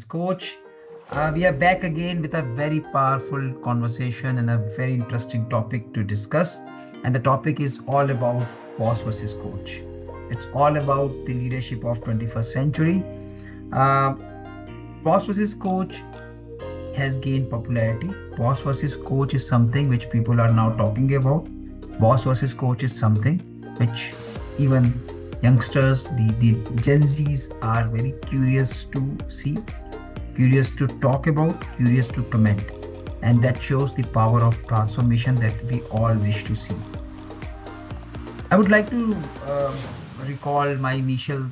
Coach. We are back again with a very powerful conversation and a very interesting topic to discuss. And the topic is all about boss versus coach. It's all about the leadership of 21st century. Uh, Boss versus coach has gained popularity. Boss versus coach is something which people are now talking about. Boss versus coach is something which even youngsters, the Gen Zs are very curious to see, curious to talk about, curious to comment. And that shows the power of transformation that we all wish to see. I would like to recall my initial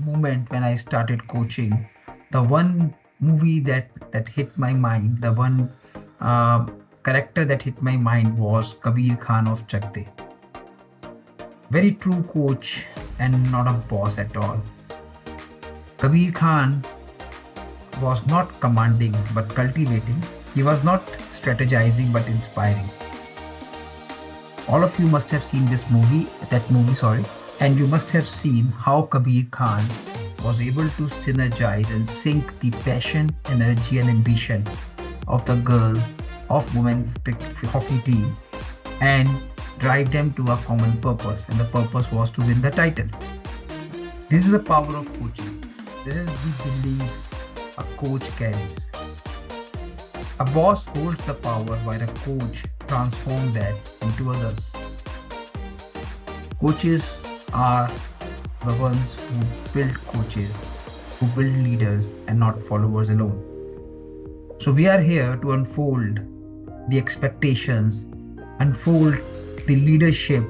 moment when I started coaching. The one movie that hit my mind, the one uh, character that hit my mind was Kabir Khan of Chakde. Very true coach and not a boss at all. Kabir Khan was not commanding but cultivating. He was not strategizing but inspiring. All of you must have seen that movie, sorry, and you must have seen how Kabir Khan was able to synergize and sync the passion, energy, and ambition of the girls of women hockey team and drive them to a common purpose. And the purpose was to win the title. This is the power of coaching. This is the belief a coach carries. A boss holds the power while a coach transforms that into others. Coaches are the ones who build coaches, who build leaders and not followers alone. So we are here to unfold the expectations, unfold the leadership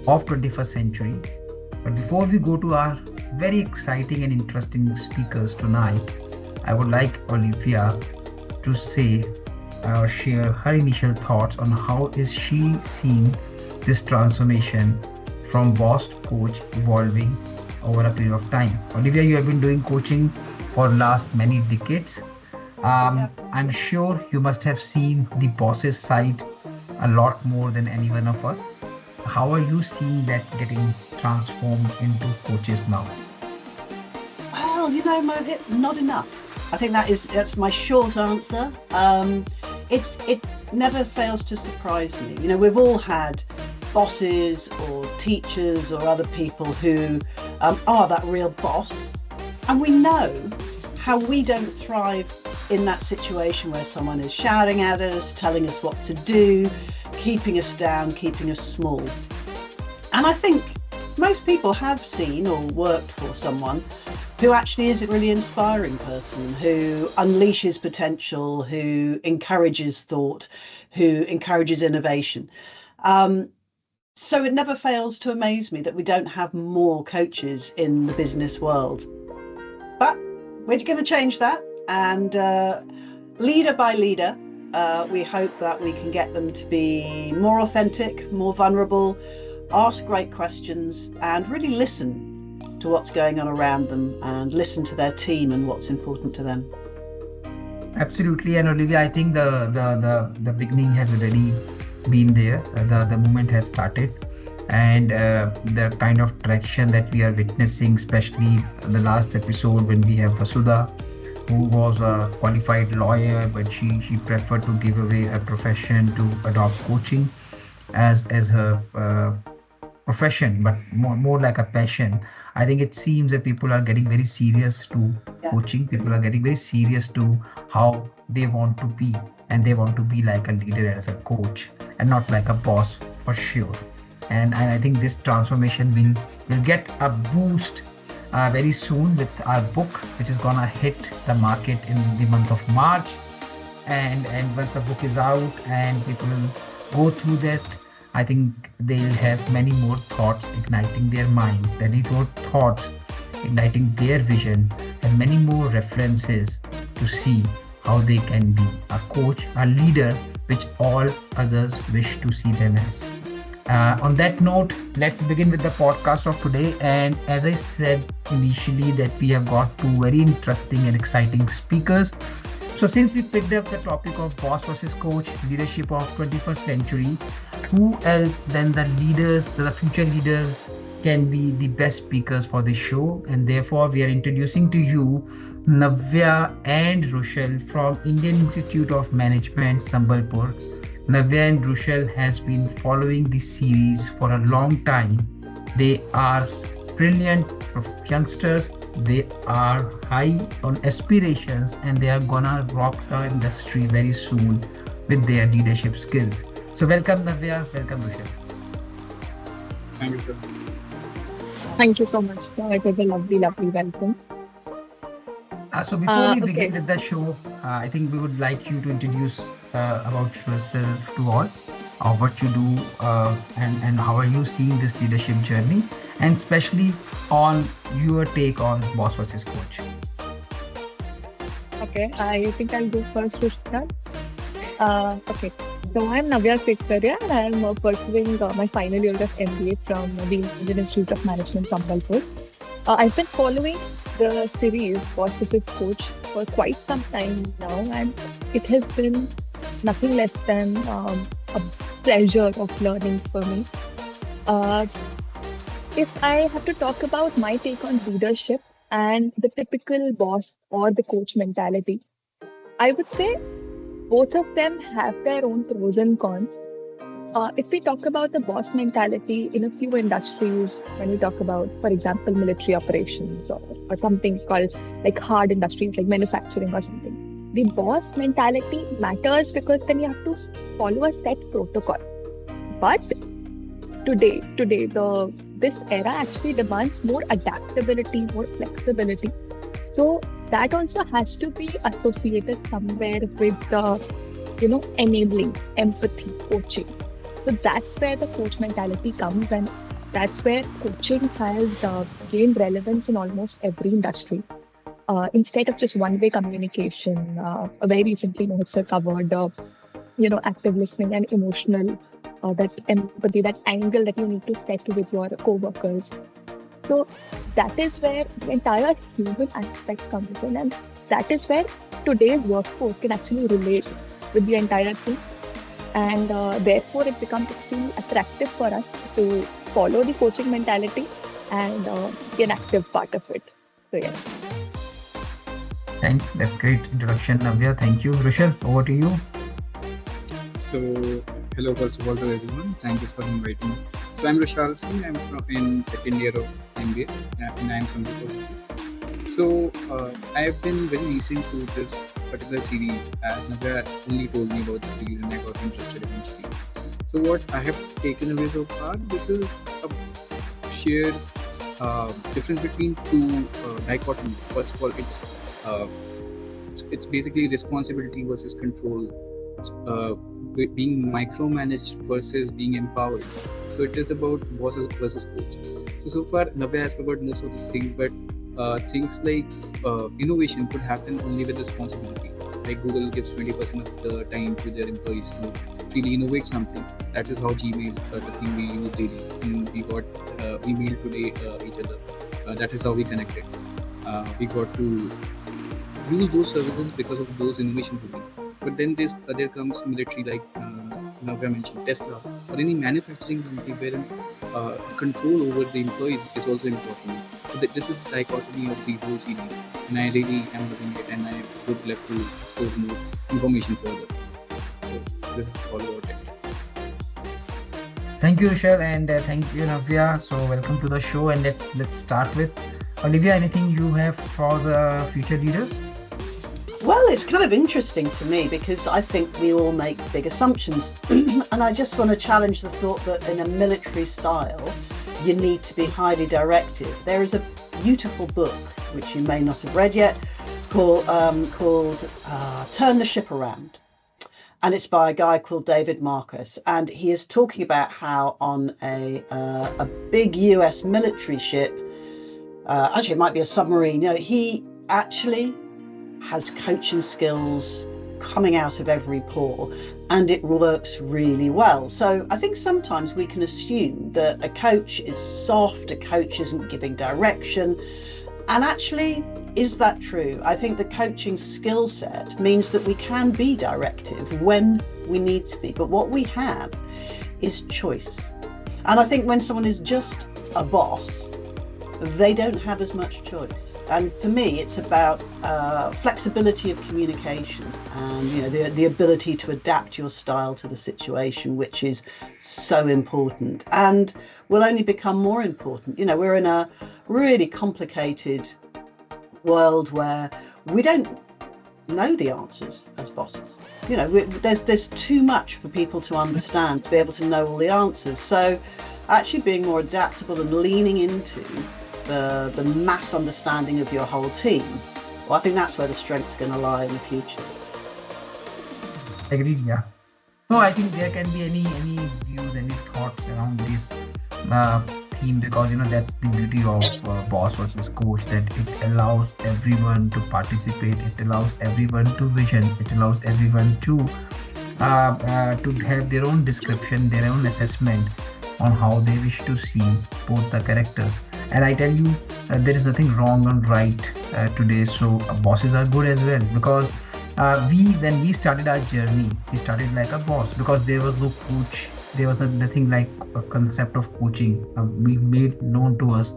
of 21st century. But before we go to our very exciting and interesting speakers tonight, I would like Olivia to say or share her initial thoughts on how is she seeing this transformation from boss to coach evolving over a period of time. Olivia, you have been doing coaching for last many decades. I'm sure you must have seen the boss's side a lot more than any one of us. How are you seeing that getting transformed into coaches now? Well, Mohit, not enough. I think that's my short answer. It never fails to surprise me. We've all had bosses or teachers or other people who are that real boss, and we know how we don't thrive in that situation where someone is shouting at us, telling us what to do, keeping us down, keeping us small. And I think most people have seen or worked for someone who actually is a really inspiring person, who unleashes potential, who encourages thought, who encourages innovation. So it never fails to amaze me that we don't have more coaches in the business world. But we're going to change that. And leader by leader, we hope that we can get them to be more authentic, more vulnerable, ask great questions, and really listen to what's going on around them and listen to their team and what's important to them. Absolutely, and Olivia, I think the beginning has already been there. The movement has started, and the kind of traction that we are witnessing, especially the last episode when we have Vasudha, who was a qualified lawyer, but she preferred to give away her profession to adopt coaching as her profession, but more like a passion. I think it seems that people are getting very serious to coaching. People are getting very serious to how they want to be, and they want to be like a leader as a coach and not like a boss for sure. And I think this transformation will get a boost very soon with our book, which is gonna hit the market in the month of March. And once the book is out and people will go through that, I think they'll have many more thoughts igniting their mind, many more thoughts igniting their vision, and many more references to see how they can be a coach, a leader, which all others wish to see them as. On that note, let's begin with the podcast of today. And as I said initially, that we have got two very interesting and exciting speakers. So since we picked up the topic of boss versus coach, leadership of 21st century, who else than the leaders, the future leaders can be the best speakers for this show? And therefore, we are introducing to you Navya and Rushal from Indian Institute of Management, Sambalpur. Navya and Rushal has been following this series for a long time. They are brilliant youngsters. They are high on aspirations and they are gonna rock the industry very soon with their leadership skills. So welcome Navya, welcome Rushal. Thank you, sir. Thank you so much, sir. It was a lovely, lovely welcome. So before we begin Okay. with the show, I think we would like you to introduce about yourself to all, what you do, and how are you seeing this leadership journey, and especially on your take on boss versus coach. Okay. I think I'll go first, Rushal. Okay. So I'm Navya and I'm pursuing my final year of MBA from the Indian Institute of Management, Sambalpur. I've been following the series Boss vs. Coach for quite some time now, and it has been nothing less than a pleasure of learning for me. Uh, if I have to talk about my take on leadership and the typical boss or the coach mentality, I would say both of them have their own pros and cons. If we talk about the boss mentality in a few industries, when we talk about, for example, military operations or something called like hard industries like manufacturing or something, the boss mentality matters because then you have to follow a set protocol. But today, this era actually demands more adaptability, more flexibility. So that also has to be associated somewhere with enabling, empathy, coaching. So that's where the coach mentality comes, and that's where coaching has gained relevance in almost every industry. Instead of just one-way communication, very recently Mohit covered, active listening and emotional, that empathy, that angle that you need to set with your co-workers. So that is where the entire human aspect comes in, and that is where today's workforce can actually relate with the entire thing. And therefore, it becomes extremely attractive for us to follow the coaching mentality and be an active part of it. So, yes. Thanks, that's great introduction, Navya. Thank you, Rushal. Over to you. So, hello, first of all, to everyone. Thank you for inviting me. So, I'm Rushal Singh. I'm in second year of MBA in IIM Sambalpur. So, I have been very recent to this particular series, as Navya only told me about the series and I got interested eventually. So, what I have taken away so far, this is a shared difference between two dichotomies. First of all, it's basically responsibility versus control. It's being micromanaged versus being empowered. So it is about bosses versus coach. So far Navya has covered most of the things, but things like innovation could happen only with responsibility. Like Google gives 20% of the time to their employees to freely innovate something. That is how Gmail, the thing we use daily, and we got email today each other. That is how we connected. We got to use those services because of those innovation tooling. But then there comes military, like Navya mentioned, Tesla, or any manufacturing company wherein control over the employees is also important. So this is the dichotomy of the whole series, and I really am loving it, and I would love to explore more information further. So this is all about it. Thank you, Rushal, and thank you, Navya. So welcome to the show, and let's start with Olivia. Anything you have for the future leaders? Well, it's kind of interesting to me because I think we all make big assumptions. And I just want to challenge the thought that in a military style, you need to be highly directive. There is a beautiful book, which you may not have read yet, called Turn the Ship Around. And it's by a guy called David Marcus. And he is talking about how on a big US military ship, actually it might be a submarine, he actually has coaching skills coming out of every pore, and it works really well. So I think sometimes we can assume that a coach is soft, a coach isn't giving direction. And actually, is that true? I think the coaching skill set means that we can be directive when we need to be, but what we have is choice. And I think when someone is just a boss, they don't have as much choice. And for me, it's about flexibility of communication, and the ability to adapt your style to the situation, which is so important and will only become more important. We're in a really complicated world where we don't know the answers as bosses. There's too much for people to understand to be able to know all the answers. So actually being more adaptable and leaning into the mass understanding of your whole team, well, I think that's where the strength's going to lie in the future. Agreed, yeah. No, I think there can be any views, any thoughts around this uh, theme, because that's the beauty of boss versus coach, that it allows everyone to participate, it allows everyone to vision, it allows everyone to have their own description, their own assessment on how they wish to see both the characters. And I tell you, there is nothing wrong or right today. So bosses are good as well, because when we started our journey, we started like a boss, because there was no coach. There was nothing like a concept of coaching. We made known to us,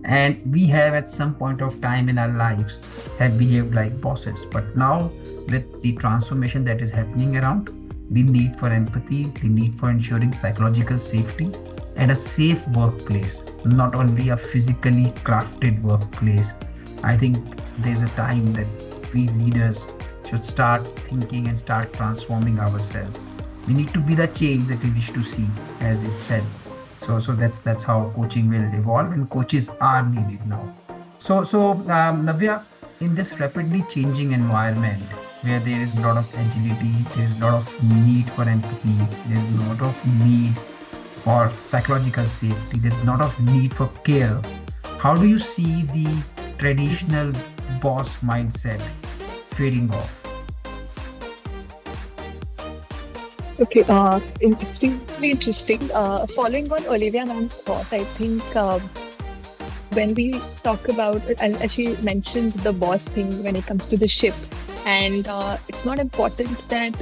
and we have at some point of time in our lives have behaved like bosses. But now, with the transformation that is happening around, the need for empathy, the need for ensuring psychological safety, and a safe workplace, not only a physically crafted workplace. I think there's a time that we leaders should start thinking and start transforming ourselves. We need to be the change that we wish to see, as is said. So that's how coaching will evolve, and coaches are needed now. So Navya, in this rapidly changing environment where there is a lot of agility, there is a lot of need for empathy, there is a lot of need for psychological safety, there's a lot of need for care. How do you see the traditional boss mindset fading off? Okay, extremely interesting. Following on Olivia ma'am's thought, I think when we talk about, as she mentioned, the boss thing when it comes to the ship, and it's not important that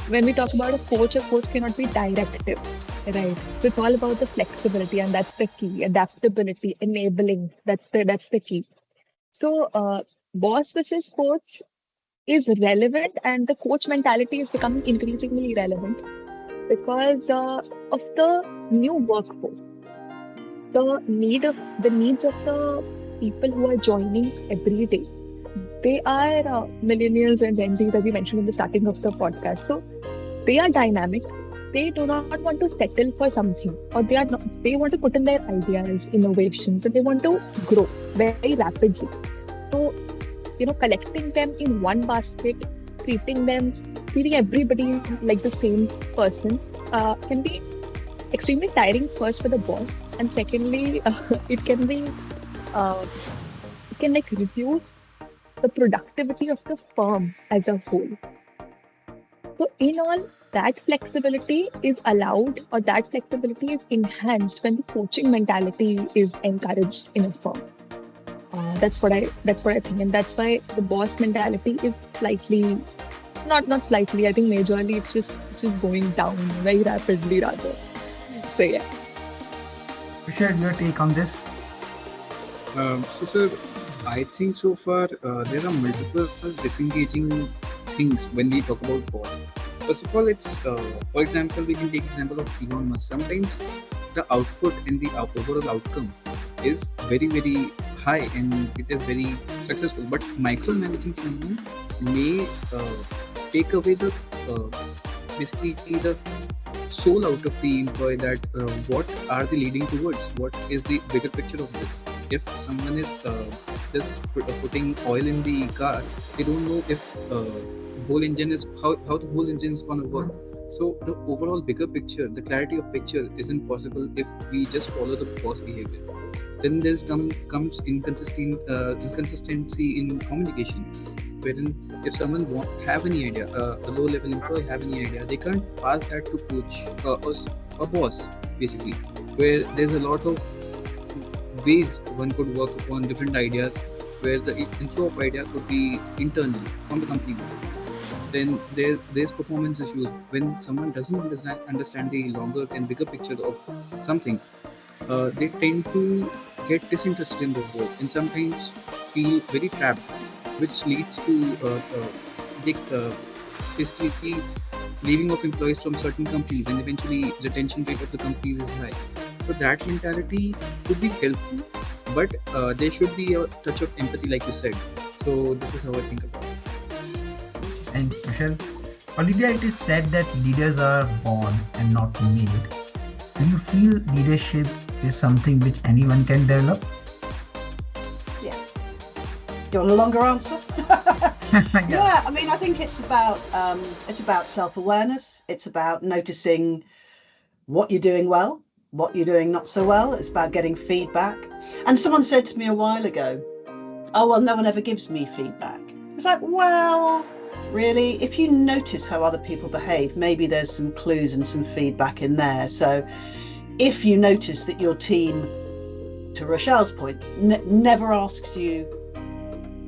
when we talk about a coach cannot be directive, right? So it's all about the flexibility, and that's the key. Adaptability, enabling. That's the key. So boss versus coach is relevant, and the coach mentality is becoming increasingly relevant because of the new workforce, the needs of the people who are joining every day. They are millennials and Gen Zs, as we mentioned in the starting of the podcast. So they are dynamic. They do not want to settle for something, or they want to put in their ideas, innovations, and they want to grow very rapidly. So collecting them in one basket, treating everybody like the same person, can be extremely tiring, first for the boss, and secondly, it can be uh, it can like reduce the productivity of the firm as a whole. So in all, that flexibility is allowed, or that flexibility is enhanced when the coaching mentality is encouraged in a firm. That's what I think, and that's why the boss mentality is slightly, not slightly. I think majorly it's just going down very rapidly rather. So yeah. Rushal, your take on this? So, sir, I think so far there are multiple disengaging things when we talk about boss. First of all, it's for example, we can take example of Elon Musk. Sometimes the output and the overall outcome is very very high and it is very successful, but micromanaging someone may take away the basically the soul out of the employee, that what are they leading towards, what is the bigger picture of this. If someone is just putting oil in the car, they don't know if whole engine is how the whole engine is going to work. So the overall bigger picture, the clarity of picture isn't possible if we just follow the boss behavior. Then there's comes inconsistency in communication, wherein if someone have any idea, a low level employee have any idea, they can't pass that to coach or a boss, basically, where there's a lot of ways one could work upon different ideas, where the inflow of idea could be internal from the company. Then there's performance issues when someone doesn't understand the longer and bigger picture of something. They tend to get disinterested in the work, and sometimes feel very trapped, which leads to the basically leaving of employees from certain companies, and eventually retention rate of the companies is high. So that mentality could be helpful, but there should be a touch of empathy, like you said. So this is how I think about it. Thanks, Rushal. Olivia, it is said that leaders are born and not made. Do you feel leadership is something which anyone can develop? Yeah. Do you want a longer answer? Yeah, I mean, I think it's about self-awareness. It's about noticing what you're doing well, what you're doing not so well. It's about getting feedback. And someone said to me a while ago, "Oh, well, no one ever gives me feedback." It's like, well, really, if you notice how other people behave, maybe there's some clues and some feedback in there. So if you notice that your team, to Rushal's point, never asks you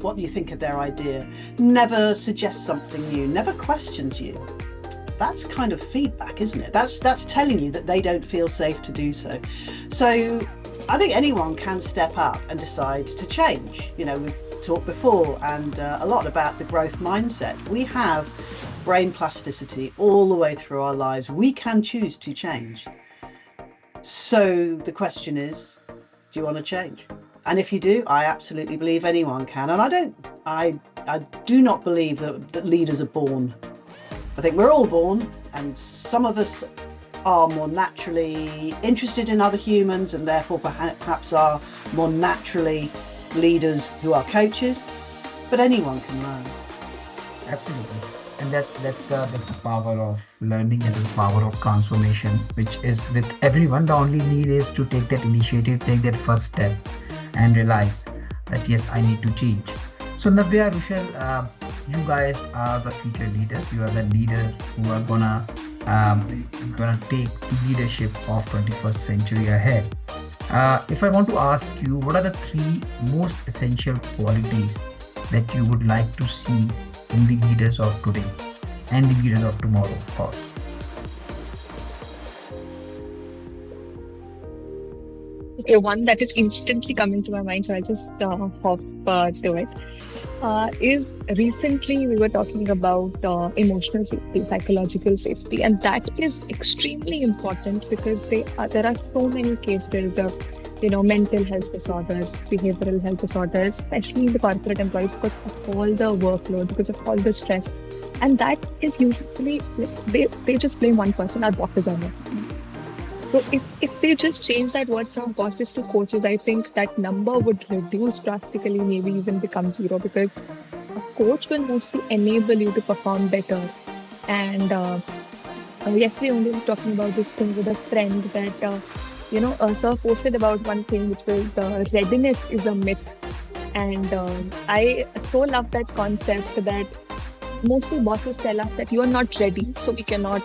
what you think of their idea, never suggests something new, never questions you, that's kind of feedback, isn't it? That's telling you that they don't feel safe to do so. So I think anyone can step up and decide to change. You know, we've talked before and a lot about the growth mindset. We have brain plasticity all the way through our lives. We can choose to change. So the question is, do you want to change? And if you do, I absolutely believe anyone can. And I do not believe that leaders are born. I think we're all born, and some of us are more naturally interested in other humans and therefore perhaps are more naturally leaders who are coaches, but anyone can learn. Absolutely. And that's the power of learning and the power of transformation, which is with everyone. The only need is to take that initiative, take that first step, and realize that yes, I need to change. So Navya, Rushal, you guys are the future leaders. You are the leaders who are gonna take the leadership of 21st century ahead. If I want to ask you, what are the three most essential qualities that you would like to see in the leaders of today and the leaders of tomorrow, of course? Okay, one that is instantly coming to my mind, so I'll just hop to it. Is recently we were talking about emotional safety, psychological safety, and that is extremely important because there are so many cases of mental health disorders, behavioral health disorders, especially in the corporate employees because of all the workload, because of all the stress, and that is usually they just blame one person, our bosses are not. So if they just change that word from bosses to coaches, I think that number would reduce drastically, maybe even become zero, because a coach will mostly enable you to perform better. And yesterday only I was talking about this thing with a friend that, sir posted about one thing which was readiness is a myth. And I so love that concept that mostly bosses tell us that you are not ready, so we cannot,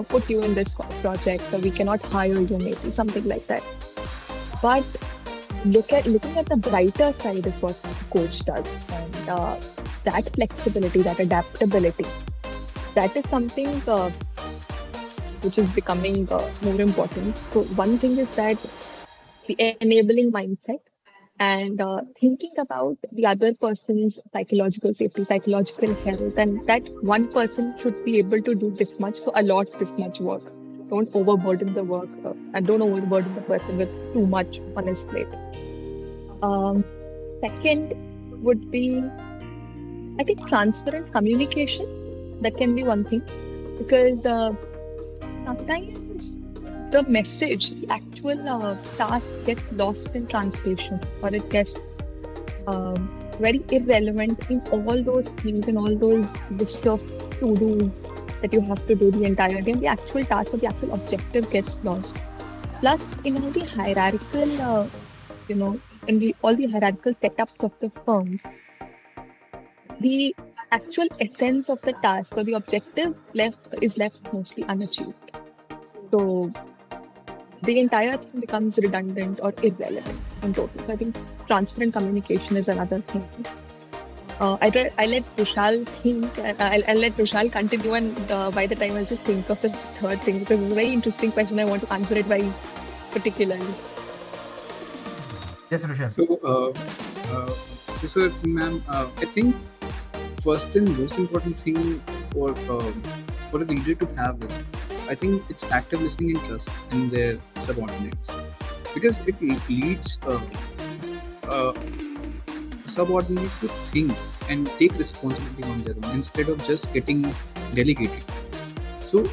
put you in this project, or we cannot hire you, maybe something like that. But looking at the brighter side is what the coach does, and that flexibility, that adaptability, that is something which is becoming more important. So one thing is that the enabling mindset, and thinking about the other person's psychological safety, psychological health, and that one person should be able to do this much, so allot this much work. Don't overburden the work and don't overburden the person with too much on his plate. Second would be, I think, transparent communication. That can be one thing, because sometimes the message, the actual task gets lost in translation, or it gets very irrelevant in all those things and all those list of to-dos that you have to do the entire day, and the actual task or the actual objective gets lost. Plus, in all the hierarchical, all the hierarchical setups of the firms, the actual essence of the task or the objective is left mostly unachieved. So the entire thing becomes redundant or irrelevant in total. So I think transparent communication is another thing. I let Rushal think, and I'll let Rushal continue, and by the time I'll just think of the third thing, because it's a very interesting question. I want to answer it very particularly. Yes, Rushal. So, sir, ma'am, I think first and most important thing for for a leader to have is, I think it's active listening and trust in their subordinates, because it leads uh, subordinate to think and take responsibility on their own instead of just getting delegated. So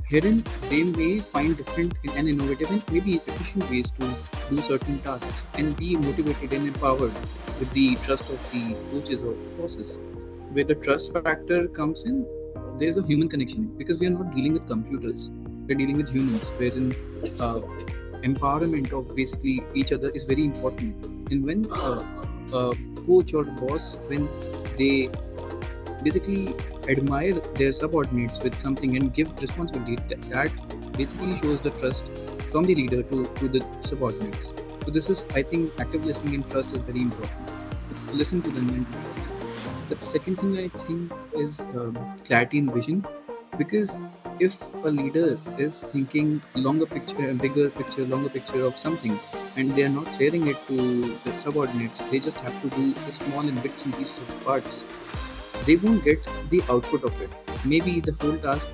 herein they may find different and innovative and maybe efficient ways to do certain tasks and be motivated and empowered with the trust of the coaches or bosses. Where the trust factor comes in, there's a human connection because we are not dealing with computers. We're dealing with humans, wherein uh, empowerment of basically each other is very important. And when a coach or boss, when they basically admire their subordinates with something and give responsibility, that basically shows the trust from the leader to the subordinates. So this is, I think, active listening and trust is very important. To listen to them and to trust them. The second thing I think is clarity in vision, because if a leader is thinking longer picture, bigger picture, longer picture of something, and they are not sharing it to the subordinates, they just have to do the small and bits and pieces of parts. They won't get the output of it. Maybe the whole task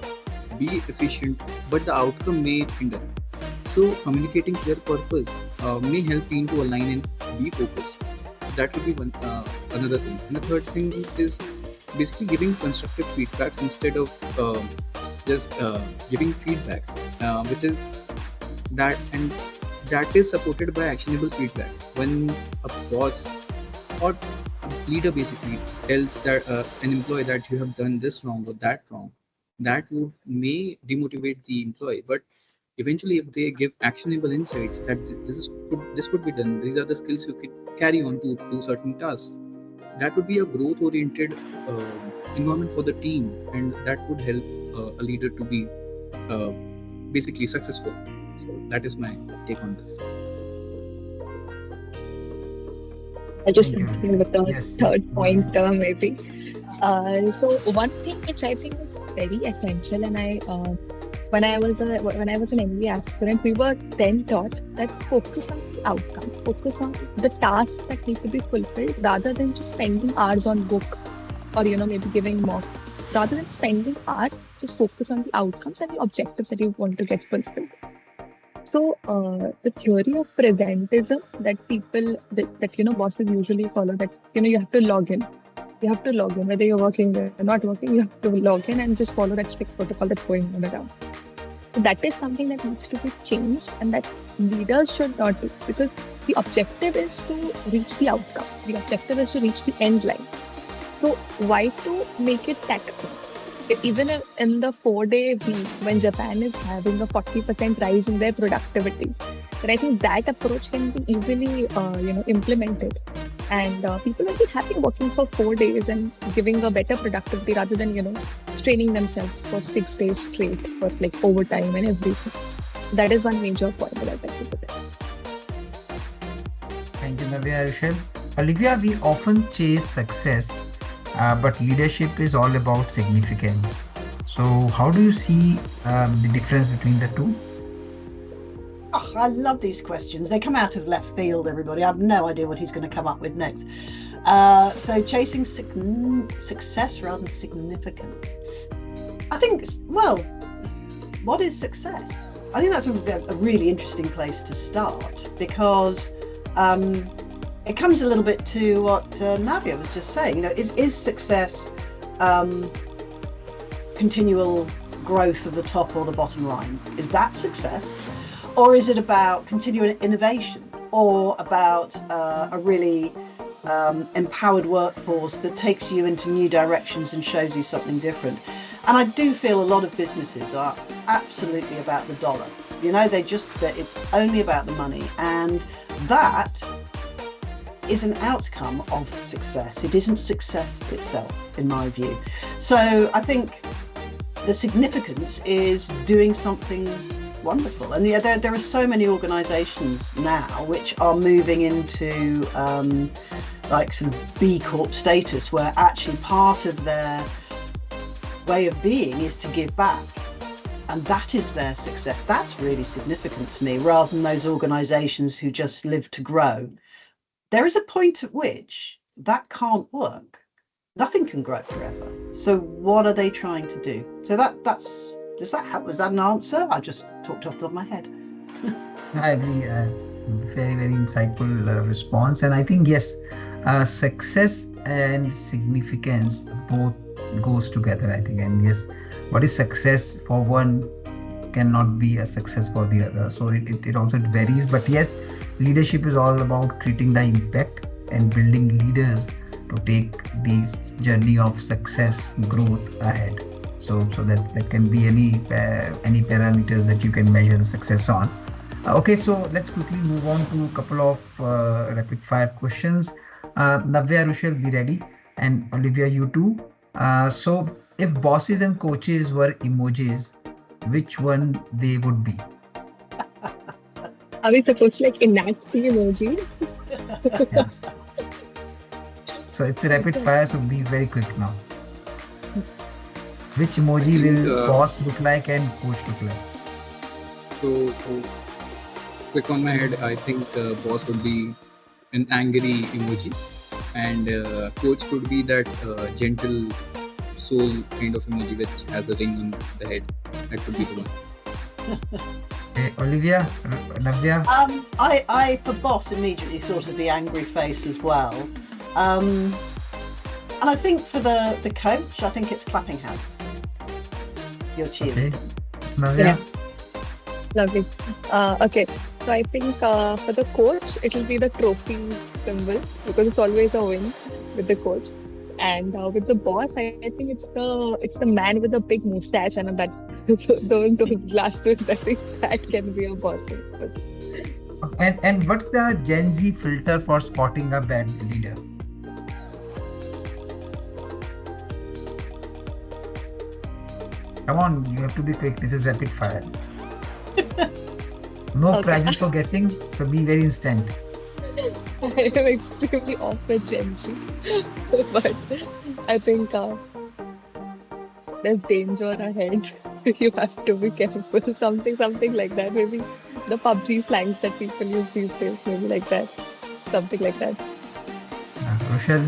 be efficient, but the outcome may hinder. So communicating clear purpose may help team to align and be focused. That would be one another thing. And the third thing is basically giving constructive feedbacks instead of just giving feedbacks, which is that, and that is supported by actionable feedbacks. When a boss or a leader basically tells that an employee that you have done this wrong or that wrong, that would may demotivate the employee. But eventually, if they give actionable insights that this could be done, these are the skills you could carry on to do certain tasks, that would be a growth oriented environment for the team, and that would help a leader to be uh, basically successful. So that is my take on this. I just Thank you. continue with the Yes, yes. third point, maybe. So one thing which I think is very essential, and when I was an MBA aspirant, we were then taught that focus on the outcomes, focus on the tasks that need to be fulfilled, rather than just spending hours on books or maybe giving mock. Rather than spending hours, just focus on the outcomes and the objectives that you want to get fulfilled. So the theory of presentism that bosses usually follow, that you have to log in. You have to log in, whether you're working or not working, you have to log in and just follow that strict protocol that's going on around. So that is something that needs to be changed, and that leaders should not do, because the objective is to reach the outcome. The objective is to reach the end line. So why to make it taxing? Even in the 4-day week, when Japan is having a 40% rise in their productivity, then I think that approach can be easily, implemented, and people will be happy working for 4 days and giving a better productivity rather than straining themselves for 6 days straight for like overtime and everything. That is one major point that I'd like to put in. Thank you, Navya, Rushal. Olivia, we often chase success, but leadership is all about significance. So, how do you see the difference between the two? Oh, I love these questions. They come out of left field, everybody. I have no idea what he's going to come up with next. So chasing success rather than significance. I think, well, what is success? I think that's a really interesting place to start, because it comes a little bit to what Navya was just saying. Is success continual growth of the top or the bottom line? Is that success? Or is it about continuing innovation, or about a really empowered workforce that takes you into new directions and shows you something different? And I do feel a lot of businesses are absolutely about the dollar. It's only about the money, and that is an outcome of success. It isn't success itself, in my view. So I think the significance is doing something wonderful. And there are so many organisations now which are moving into like sort of B Corp status, where actually part of their way of being is to give back, and that is their success. That's really significant to me, rather than those organisations who just live to grow. There is a point at which that can't work. Nothing can grow forever. So what are they trying to do? So that's does that help? Was that an answer? I just talked off the top of my head. I agree. Very, very insightful response. And I think, yes, success and significance both goes together, I think. And yes, what is success for one cannot be a success for the other. So it also varies. But yes, leadership is all about creating the impact and building leaders to take this journey of success, growth ahead. So that can be any parameters that you can measure the success on. Okay, so let's quickly move on to a couple of rapid fire questions. Navya, Rushal, be ready, and Olivia, you too. So, if bosses and coaches were emojis, which one they would be? Are we supposed to like enact the emoji? Yeah. So it's a rapid fire, so be very quick now. Which I emoji think will boss look like and coach look like? so. Quick on my head, I think boss would be an angry emoji, and coach could be that gentle soul kind of emoji which has a ring on the head. That could be the one. Olivia, Navya. I for boss immediately thought of the angry face as well. And I think for the coach, I think it's clapping hands. Your Okay, cheerleader. Navya. Yeah. Lovely. Okay, so I think for the coach, it'll be the trophy symbol because it's always a win with the coach. And with the boss, I think it's the man with the big mustache and that those glasses. I think that can be a boss. And what's the Gen Z filter for spotting a bad leader? Come on, you have to be quick. This is rapid fire. No Okay. prizes for guessing, so be very instant. I am extremely off with Gen Z, but I think there's danger ahead. You have to be careful. Something like that. Maybe the PUBG slangs that people use these days. Maybe like that. Something like that. Rochelle,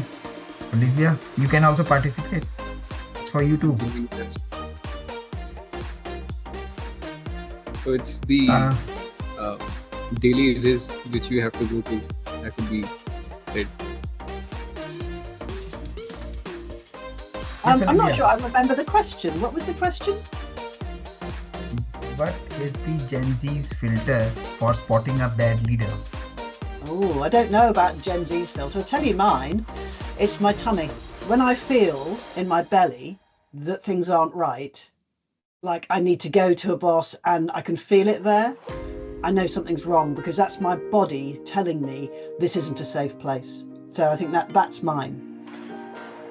Olivia, you can also participate. It's for you too. Thinking that. So it's the Uh, uh, daily uses which you have to go to. That would be it. yes, I'm not Olivia. sure I remember the question. What was the question? What is the Gen Z's filter for spotting a bad leader? Oh, I don't know about Gen Z's filter. I'll tell you mine. It's my tummy. When I feel in my belly that things aren't right, like I need to go to a boss and I can feel it there, I know something's wrong because that's my body telling me this isn't a safe place. So I think that's mine.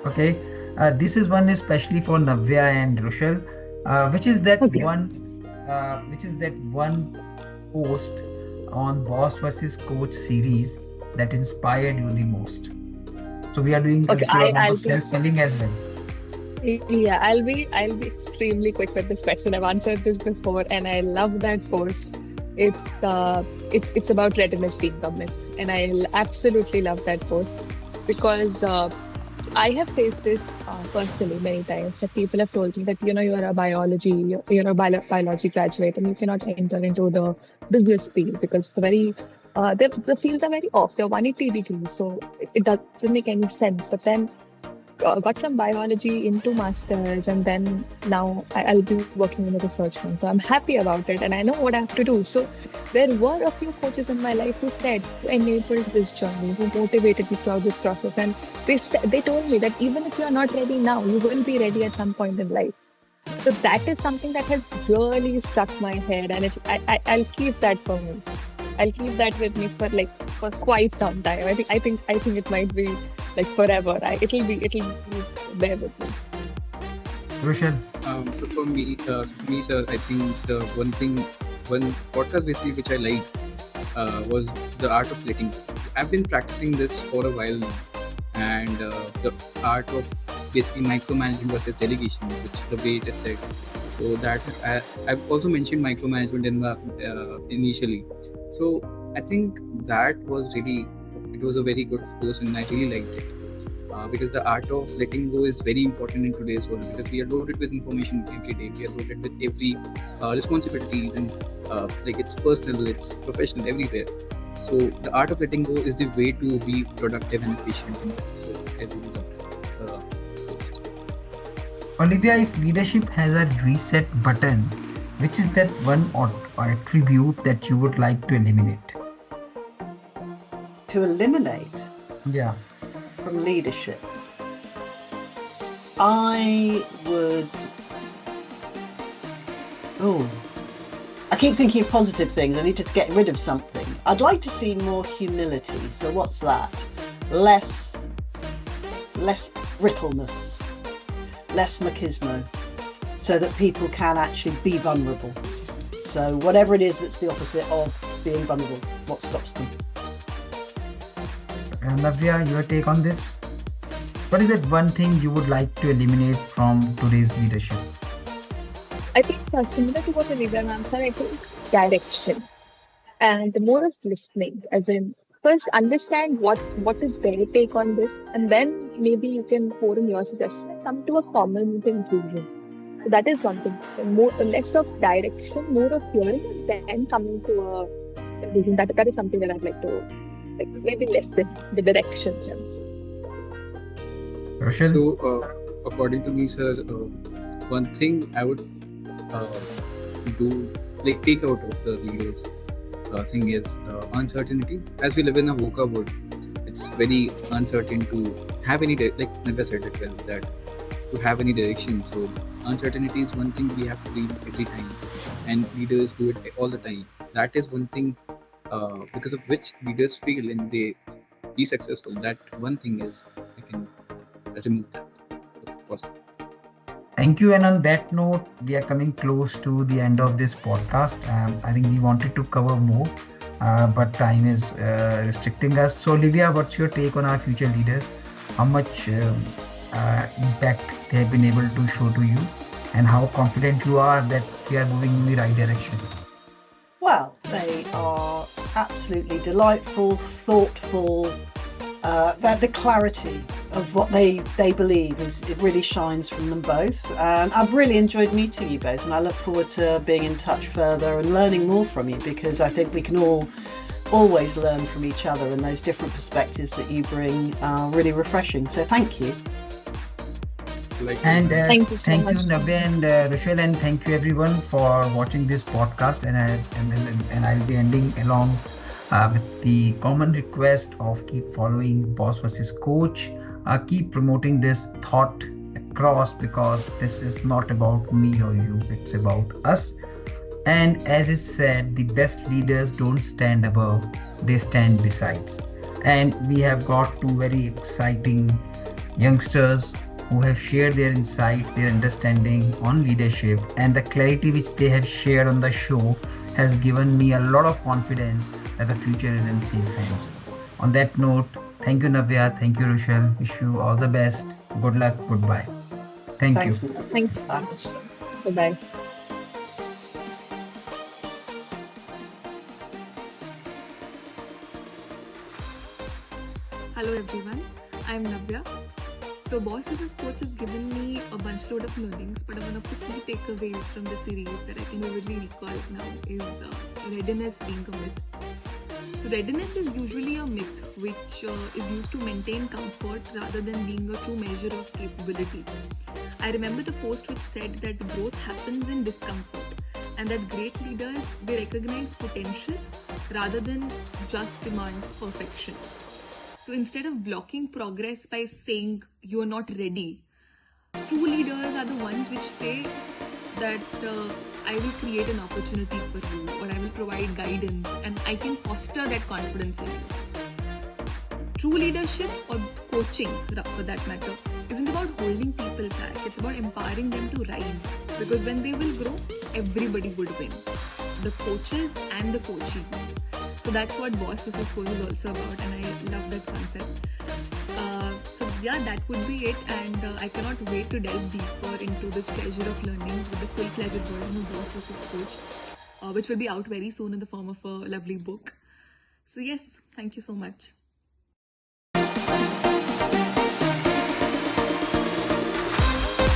Okay, this is one especially for Navya and Rushal. Which is that Okay. one post on Boss versus Coach series that inspired you the most? So we are doing a Okay. pure amount I'll of self-selling as well. Yeah, I'll be extremely quick with this question. I've answered this before, and I love that post. It's about readiness being a myth, and I absolutely love that post because I have faced this personally many times. That people have told me that you are a biology graduate and you cannot enter into the business field because it's very the fields are very off. They're 180 degrees, so it doesn't make any sense. But then got from biology into masters, and then now I'll be working in a research firm. So I'm happy about it, and I know what I have to do. So there were a few coaches in my life who said, who enabled this journey, who motivated me throughout this process, and they told me that even if you are not ready now, you will be ready at some point in life. So that is something that has really struck my head, and I'll keep that for me. I'll keep that with me for quite some time. I think it might be like forever. It'll be there with me. Rushal. So for me, sir, I think one podcast basically which I liked was the art of letting go. I've been practicing this for a while now, and the art of basically micromanagement versus delegation, which the way it is said. So that I've also mentioned micromanagement in the initially. So I think that was really, it was a very good course, and I really liked it. because the art of letting go is very important in today's world, because we are loaded with information every day. We are loaded with every responsibilities, and like it's personal, it's professional, everywhere. So the art of letting go is the way to be productive and efficient. So I really love post. Olivia, if leadership has a reset button, which is that one attribute that you would like to eliminate? To eliminate Yeah. from leadership, I would. Oh, I keep thinking of positive things. I need to get rid of something. I'd like to see more humility. So what's that? Less brittleness, less machismo, so that people can actually be vulnerable. So whatever it is that's the opposite of being vulnerable, what stops them? Navya, your take on this? What is that one thing you would like to eliminate from today's leadership? I think similar to what Olivia ma'am said, I think direction and more of listening, as in first understand what is their take on this, and then maybe you can pour in your suggestion and come to a common conclusion. So that is one thing. So more less of direction, more of hearing, and then coming to a conclusion. That is something that I'd like to like maybe lessen the directions. Rushal? So according to me, sir, one thing I would do, like take out of the leaders thing is uncertainty. As we live in a VUCA world, it's very uncertain to have any like Navya said it well, that to have any direction. So uncertainty is one thing we have to deal every time, and leaders do it all the time. That is one thing because of which leaders fail and they be successful. That one thing is I can remove that if possible. Thank you. And on that note, we are coming close to the end of this podcast. I think we wanted to cover more, but time is restricting us. So, Olivia, what's your take on our future leaders? How much impact they have been able to show to you, and how confident you are that we are moving in the right direction? Well, they are absolutely delightful, thoughtful. That the clarity of what they believe it really shines from them both. And I've really enjoyed meeting you both, and I look forward to being in touch further and learning more from you, because I think we can all always learn from each other, and those different perspectives that you bring are really refreshing. So thank you. And Thank you so thank you, much. Navya and Rushal, and thank you everyone for watching this podcast. And I'll be ending along with the common request of keep following Boss versus Coach. Keep promoting this thought across, because this is not about me or you; it's about us. And as is said, the best leaders don't stand above; they stand beside. And we have got two very exciting youngsters who have shared their insights, their understanding on leadership, and the clarity which they have shared on the show has given me a lot of confidence that the future is in safe hands. On that note, thank you, Navya. Thank you, Rushal. Wish you all the best. Good luck. Goodbye. Thank you. Thanks, Mel. Thank you so Bye. much. Bye bye. Hello everyone, I'm Navya. So Boss vs Coach has given me a bunch load of learnings, but one of the key takeaways from the series that I can vividly recall now is readiness being a myth. So readiness is usually a myth which is used to maintain comfort rather than being a true measure of capability. I remember the post which said that growth happens in discomfort, and that great leaders, they recognize potential rather than just demand perfection. So instead of blocking progress by saying you are not ready, true leaders are the ones which say that I will create an opportunity for you, or I will provide guidance, and I can foster that confidence in you. True leadership, or coaching for that matter, isn't about holding people back, it's about empowering them to rise. Because when they will grow, everybody would win. The coaches and the coachees. So that's what Boss vs Coach is also about, and I love that concept. So yeah, that would be it, and I cannot wait to delve deeper into this treasure of learnings with the full-fledged version of Boss vs Coach, which will be out very soon in the form of a lovely book. So yes, thank you so much.